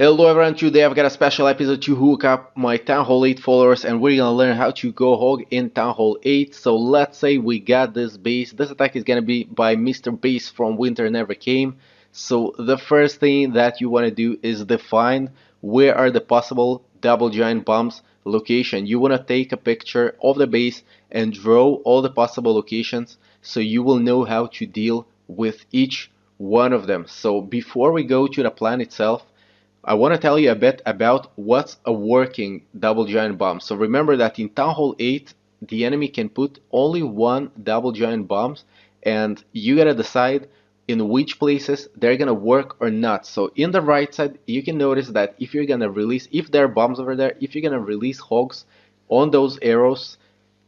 Hello everyone, today I've got a special episode to hook up my Town Hall 8 followers and we're gonna learn how to go hog in Town Hall 8. So let's say we got this base. This attack is gonna be by Mr. Base from Winter Never Came. So the first thing that you wanna do is define where are the possible double giant bombs location. You wanna take a picture of the base and draw all the possible locations so you will know how to deal with each one of them. So before we go to the plan itself, I want to tell you a bit about what's a working double giant bomb. So remember that in Town Hall 8, the enemy can put only one double giant bombs, and you gotta decide in which places they're gonna work or not. So in the right side, you can notice that if you're gonna release, if there are bombs over there, if you're gonna release hogs on those arrows,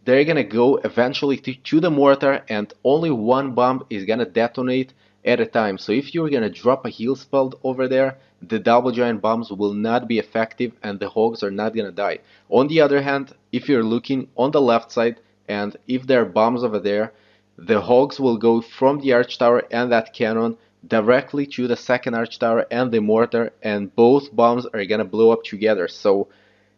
they're gonna go eventually to the mortar and only one bomb is gonna detonate at a time. So if you're gonna drop a heal spell over there, the double giant bombs will not be effective and the hogs are not gonna die. On the other hand, if you're looking on the left side and if there are bombs over there, the hogs will go from the arch tower and that cannon directly to the second arch tower and the mortar, and both bombs are gonna blow up together. So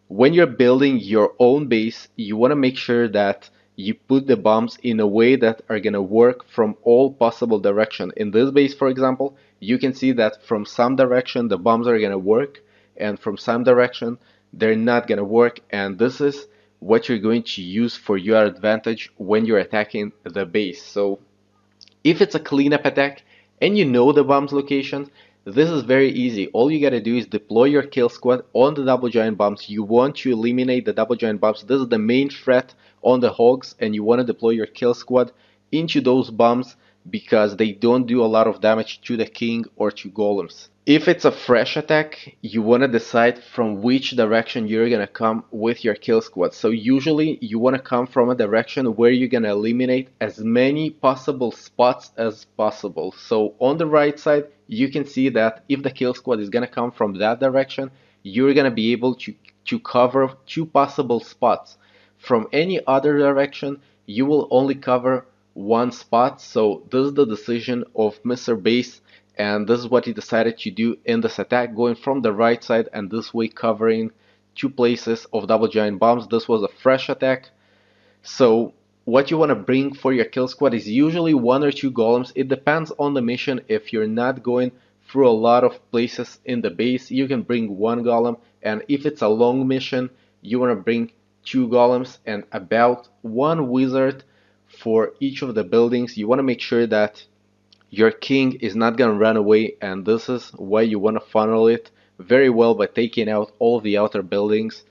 when you're building your own base, you want to make sure that you put the bombs in a way that are going to work from all possible direction. In this base, for example, you can see that from some direction the bombs are going to work, and from some direction they're not going to work, and this is what you're going to use for your advantage when you're attacking the base. So if it's a cleanup attack and you know the bomb's location, this is very easy. All you gotta do is deploy your kill squad on the double giant bombs. You want to eliminate the double giant bombs. This is the main threat on the hogs, and you want to deploy your kill squad into those bombs because they don't do a lot of damage to the king or to golems. If it's a fresh attack, you want to decide from which direction you're gonna come with your kill squad. So usually you want to come from a direction where you're gonna eliminate as many possible spots as possible. So on the right side, you can see that if the kill squad is gonna come from that direction, you're gonna be able to cover two possible spots. From any other direction, you will only cover one spot. So this is the decision of Mr. Base, and this is what he decided to do in this attack, going from the right side and this way covering two places of double giant bombs. This was a fresh attack. So what you want to bring for your kill squad is usually one or two golems. It depends on the mission. If you're not going through a lot of places in the base, you can bring one golem, and if it's a long mission, you want to bring two golems and about one wizard for each of the buildings. You want to make sure that your king is not gonna run away, and this is why you want to funnel it very well by taking out all the outer buildings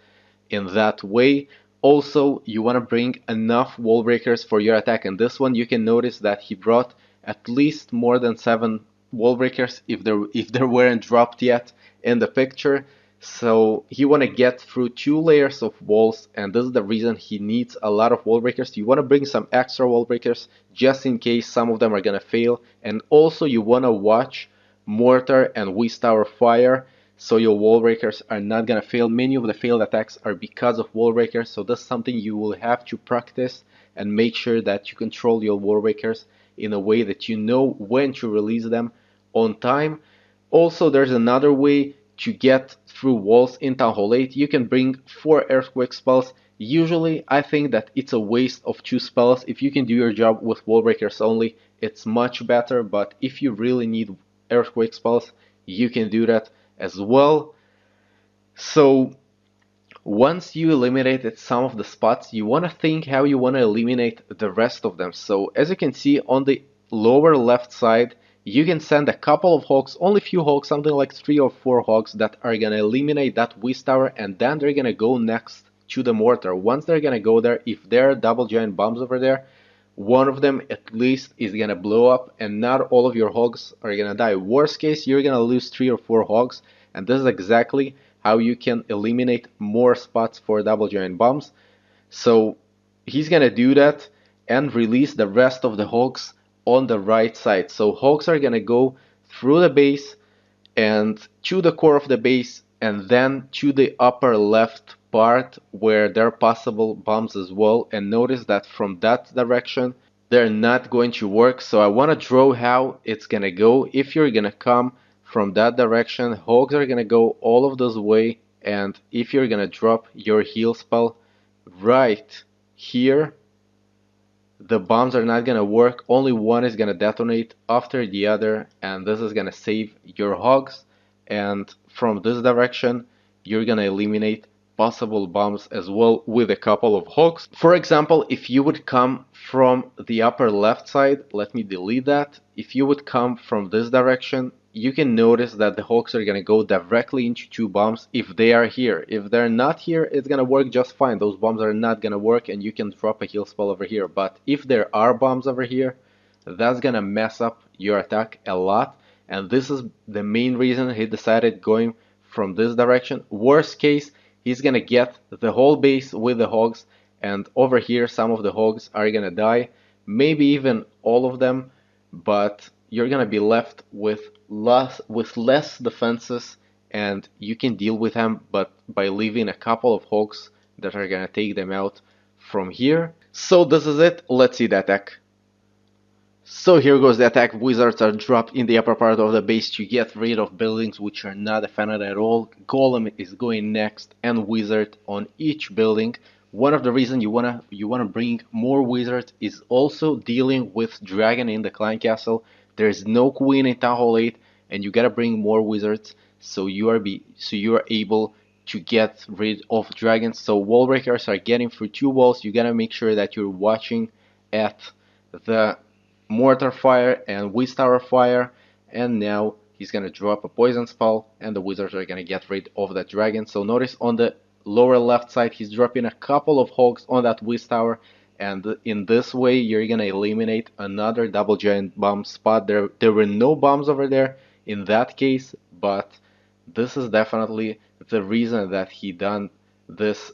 in that way. Also, you want to bring enough wall breakers for your attack, and this one you can notice that he brought at least more than 7 wall breakers if there weren't dropped yet in the picture. So he want to get through 2 layers of walls, and this is the reason he needs a lot of wall breakers. You want to bring some extra wall breakers just in case some of them are gonna fail, and also you want to watch mortar and whiz tower fire so your wall breakers are not gonna fail. Many of the failed attacks are because of wall breakers, so that's something you will have to practice and make sure that you control your wall breakers in a way that you know when to release them on time. Also, there's another way to get through walls in Town Hall 8. You can bring 4 earthquake spells. Usually I think that it's a waste of 2 spells. If you can do your job with wall breakers only, it's much better, but if you really need earthquake spells, you can do that as well. So once you eliminated some of the spots, you want to think how you want to eliminate the rest of them. So as you can see on the lower left side, you can send a couple of hogs, only few hogs, something like 3 or 4 hogs that are gonna eliminate that whiz tower, and then they're gonna go next to the mortar. Once they're gonna go there, if there are double giant bombs over there, one of them at least is gonna blow up, and not all of your hogs are gonna die. Worst case, you're gonna lose 3 or 4 hogs, and this is exactly how you can eliminate more spots for double giant bombs. So he's gonna do that and release the rest of the hogs on the right side. So hogs are gonna go through the base and to the core of the base, and then to the upper left part where there are possible bombs as well. And notice that from that direction they're not going to work. So I want to draw how it's gonna go. If you're gonna come from that direction, hogs are gonna go all of this way, and if you're gonna drop your heal spell right here, the bombs are not gonna work. Only one is gonna detonate after the other, and this is gonna save your hogs. And from this direction, you're gonna eliminate possible bombs as well with a couple of hogs. For example, if you would come from the upper left side, let me delete that. If you would come from this direction, you can notice that the hogs are gonna go directly into two bombs if they are here. If they're not here, it's gonna work just fine. Those bombs are not gonna work and you can drop a heal spell over here. But if there are bombs over here, that's gonna mess up your attack a lot. And this is the main reason he decided going from this direction. Worst case, he's gonna get the whole base with the hogs, and over here some of the hogs are gonna die, maybe even all of them, but you're gonna be left with less defenses, and you can deal with them, but by leaving a couple of hogs that are gonna take them out from here. So this is it. Let's see the attack. So here goes the attack. Wizards are dropped in the upper part of the base to get rid of buildings which are not defended at all. Golem is going next, and wizard on each building. One of the reasons you wanna bring more wizards is also dealing with dragon in the clan castle. There's no queen in Town Hall 8, and you gotta bring more wizards so you are able to get rid of dragons. So wall breakers are getting through two walls. You gotta make sure that you're watching at the mortar fire and wiz tower fire, and now he's gonna drop a poison spell and the wizards are gonna get rid of that dragon. So notice on the lower left side he's dropping a couple of hogs on that wiz tower, and in this way you're gonna eliminate another double giant bomb spot. There were no bombs over there in that case, but this is definitely the reason that he done this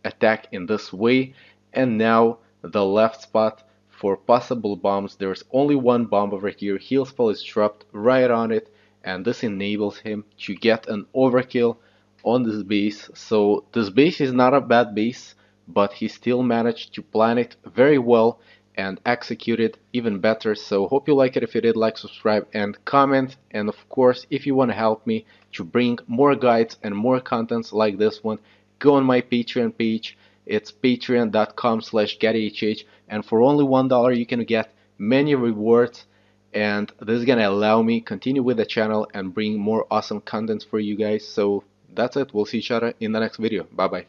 attack in this way. And now the left spot for possible bombs, there's only one bomb over here. Heal spell is dropped right on it, and this enables him to get an overkill on this base. So this base is not a bad base, but he still managed to plan it very well and execute it even better. So hope you like it. If you did, like, subscribe, and comment. And of course, if you want to help me to bring more guides and more contents like this one, go on my Patreon page. It's patreon.com/gadihh, and for only $1 you can get many rewards, and this is gonna allow me continue with the channel and bring more awesome content for you guys. So that's it. We'll see each other in the next video. Bye bye.